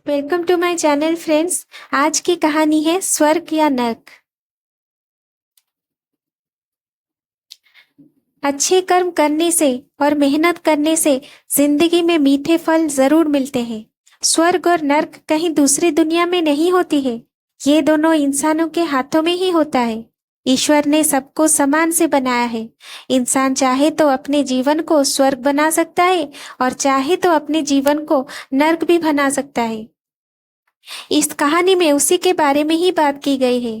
Welcome to my channel friends. आज की कहानी है स्वर्ग या नर्क। अच्छे कर्म करने से और मेहनत करने से जिंदगी में मीठे फल जरूर मिलते हैं। स्वर्ग और नर्क कहीं दूसरी दुनिया में नहीं होती है, ये दोनों इंसानों के हाथों में ही होता है। ईश्वर ने सबको समान से बनाया है। इंसान चाहे तो अपने जीवन को स्वर्ग बना सकता है और चाहे तो अपने जीवन को नर्क भी बना सकता है। इस कहानी में उसी के बारे में ही बात की गई है।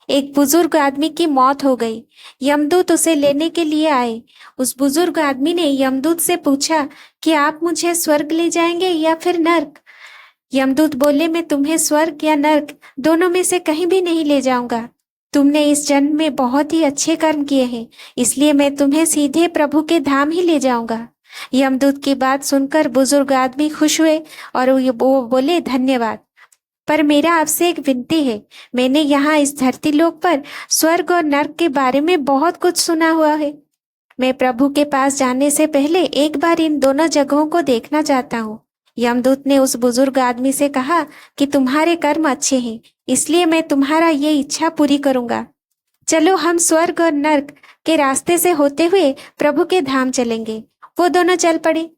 एक बुजुर्ग आदमी की मौत हो गई। यमदूत उसे लेने के लिए आए। उस बुजुर्ग आदमी ने यमदूत से पूछा कि आप मुझे स्वर्ग ले जाएंगे या फिर नर्क। यमदूत बोले, मैं तुम्हें स्वर्ग या नर्क दोनों में से कहीं भी नहीं ले जाऊंगा। तुमने इस जन्म में बहुत ही अच्छे कर्म किए हैं, इसलिए मैं तुम्हें सीधे प्रभु के धाम ही ले जाऊंगा। यमदूत की बात सुनकर बुजुर्ग आदमी खुश हुए और वो बोले, धन्यवाद, पर मेरा आपसे एक विनती है। मैंने यहाँ इस धरती लोक पर स्वर्ग और नर्क के बारे में बहुत कुछ सुना हुआ है। मैं प्रभु के पास जाने से पहले एक बार इन दोनों जगहों को देखना चाहता हूँ। यमदूत ने उस बुजुर्ग आदमी से कहा कि तुम्हारे कर्म अच्छे हैं, इसलिए मैं तुम्हारा ये इच्छा पूरी करूंगा। चलो हम स्वर्ग और नर्क के रास्ते से होते हुए प्रभु के धाम चलेंगे। वो दोनों चल पड़े।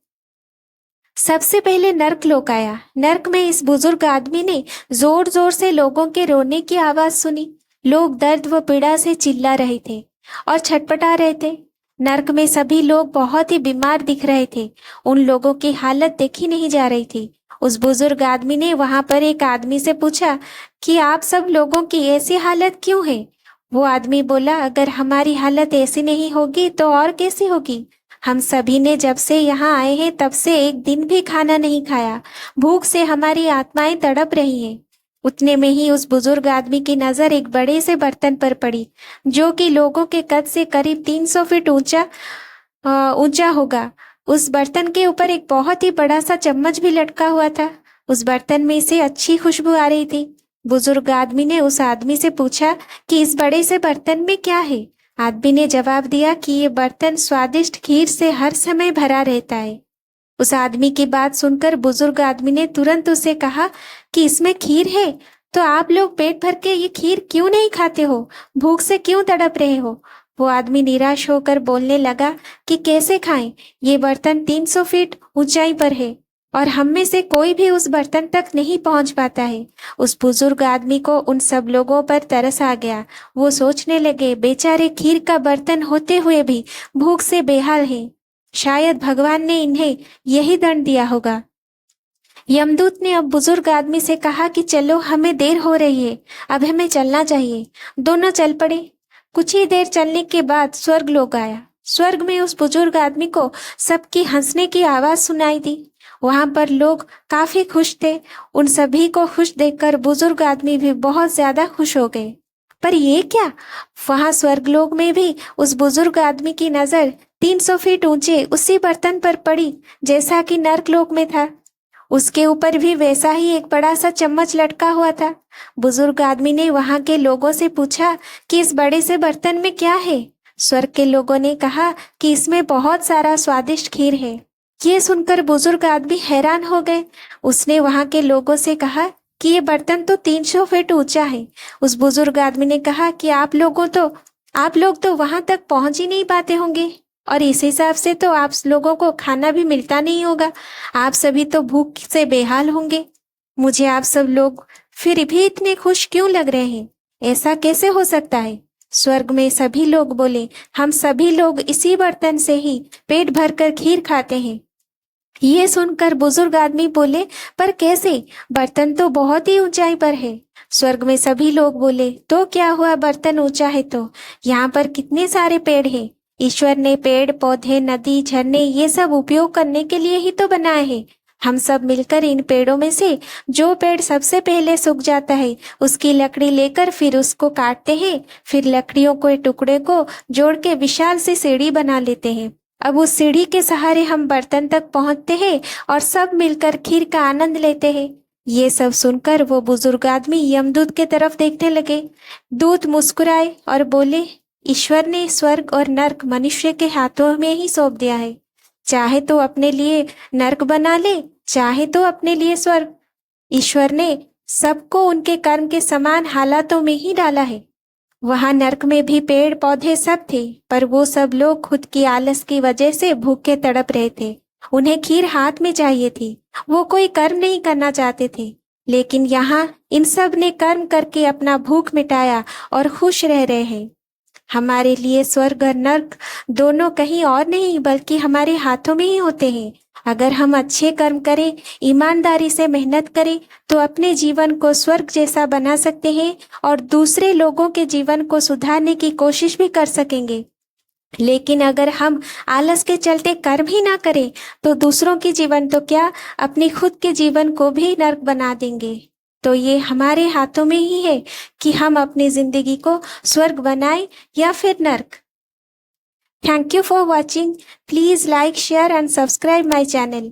सबसे पहले नर्क लोक आया। नर्क में इस बुजुर्ग आदमी ने जोर जोर से लोगों के रोने की आवाज सुनी। लोग दर्द व पीड़ा से चिल्ला रहे थे और छटपटा रहे थे। नर्क में सभी लोग बहुत ही बीमार दिख रहे थे। उन लोगों की हालत देखी नहीं जा रही थी। उस बुजुर्ग आदमी ने वहां पर एक आदमी से पूछा कि आप सब लोगों की ऐसी हालत क्यों है। वो आदमी बोला, अगर हमारी हालत ऐसी नहीं होगी तो और कैसी होगी। हम सभी ने जब से यहाँ आए हैं तब से एक दिन भी खाना नहीं खाया। भूख से हमारी आत्माएं तड़प रही हैं। उतने में ही उस बुजुर्ग आदमी की नजर एक बड़े से बर्तन पर पड़ी, जो कि लोगों के कद से करीब 300 फीट ऊंचा होगा। उस बर्तन के ऊपर एक बहुत ही बड़ा सा चम्मच भी लटका हुआ था। उस बर्तन में से अच्छी खुशबू आ रही थी। बुजुर्ग आदमी ने उस आदमी से पूछा कि इस बड़े से बर्तन में क्या है। आदमी ने जवाब दिया कि ये बर्तन स्वादिष्ट खीर से हर समय भरा रहता है। उस आदमी की बात सुनकर बुजुर्ग आदमी ने तुरंत उसे कहा कि इसमें खीर है, तो आप लोग पेट भर के ये खीर क्यों नहीं खाते हो? भूख से क्यों तड़प रहे हो? वो आदमी निराश होकर बोलने लगा कि कैसे खाएं? ये बर्तन 300 फीट ऊंचाई पर है और हम में से कोई भी उस बर्तन तक नहीं पहुंच पाता है। उस बुजुर्ग आदमी को उन सब लोगों पर तरस आ गया। वो सोचने लगे, बेचारे खीर का बर्तन होते हुए भी भूख से बेहाल हैं। शायद भगवान ने इन्हें यही दंड दिया होगा। यमदूत ने अब बुजुर्ग आदमी से कहा कि चलो, हमें देर हो रही है, अब हमें चलना चाहिए। दोनों चल पड़े। कुछ ही देर चलने के बाद स्वर्ग लोक आया। स्वर्ग में उस बुजुर्ग आदमी को सबकी हंसने की आवाज सुनाई दी। वहां पर लोग काफी खुश थे। उन सभी को खुश देखकर बुजुर्ग आदमी भी बहुत ज्यादा खुश हो गए। पर ये क्या, वहां स्वर्गलोक में भी उस बुजुर्ग आदमी की नजर 300 फीट ऊंचे उसी बर्तन पर पड़ी जैसा कि नर्कलोक में था। उसके ऊपर भी वैसा ही एक बड़ा सा चम्मच लटका हुआ था। बुजुर्ग आदमी ने वहां के लोगों से पूछा कि इस बड़े से बर्तन में क्या है। स्वर्ग के लोगों ने कहा कि इसमें बहुत सारा स्वादिष्ट खीर है। ये सुनकर बुजुर्ग आदमी हैरान हो गए। उसने वहां के लोगों से कहा कि ये बर्तन तो 300 फीट ऊंचा है। उस बुजुर्ग आदमी ने कहा कि आप लोग तो वहां तक पहुंच ही नहीं पाते होंगे, और इस हिसाब से तो आप लोगों को खाना भी मिलता नहीं होगा। आप सभी तो भूख से बेहाल होंगे। मुझे आप सब लोग फिर भी इतने खुश क्यों लग रहे हैं? ऐसा कैसे हो सकता है? स्वर्ग में सभी लोग बोले, हम सभी लोग इसी बर्तन से ही पेट भरकर खीर खाते हैं। ये सुनकर बुजुर्ग आदमी बोले, पर कैसे? बर्तन तो बहुत ही ऊंचाई पर है। स्वर्ग में सभी लोग बोले, तो क्या हुआ, बर्तन ऊंचा है तो यहाँ पर कितने सारे पेड़ हैं। ईश्वर ने पेड़ पौधे नदी झरने ये सब उपयोग करने के लिए ही तो बनाए हैं। हम सब मिलकर इन पेड़ों में से जो पेड़ सबसे पहले सूख जाता है उसकी लकड़ी लेकर फिर उसको काटते हैं। फिर लकड़ियों के टुकड़े को जोड़ के विशाल सी सीढ़ी बना लेते हैं। अब उस सीढ़ी के सहारे हम बर्तन तक पहुंचते हैं और सब मिलकर खीर का आनंद लेते हैं। ये सब सुनकर वो बुजुर्ग आदमी यमदूत के तरफ देखने लगे। दूत मुस्कुराए और बोले, ईश्वर ने स्वर्ग और नर्क मनुष्य के हाथों में ही सौंप दिया है। चाहे तो अपने लिए नर्क बना ले, चाहे तो अपने लिए स्वर्ग। ईश्वर ने सबको उनके कर्म के समान हालातों में ही डाला है। वहां नर्क में भी पेड़ पौधे सब थे, पर वो सब लोग खुद की आलस की वजह से भूखे तड़प रहे थे। उन्हें खीर हाथ में चाहिए थी, वो कोई कर्म नहीं करना चाहते थे। लेकिन यहाँ इन सब ने कर्म करके अपना भूख मिटाया और खुश रह रहे हैं। हमारे लिए स्वर्ग और नर्क दोनों कहीं और नहीं बल्कि हमारे हाथों में ही होते हैं। अगर हम अच्छे कर्म करें, ईमानदारी से मेहनत करें, तो अपने जीवन को स्वर्ग जैसा बना सकते हैं और दूसरे लोगों के जीवन को सुधारने की कोशिश भी कर सकेंगे। लेकिन अगर हम आलस के चलते कर्म ही ना करें, तो दूसरों के जीवन तो क्या, अपने खुद के जीवन को भी नर्क बना देंगे। तो ये हमारे हाथों में ही है कि हम अपनी जिंदगी को स्वर्ग बनाएं या फिर नर्क। Thank you for watching. Please like, share and subscribe my channel.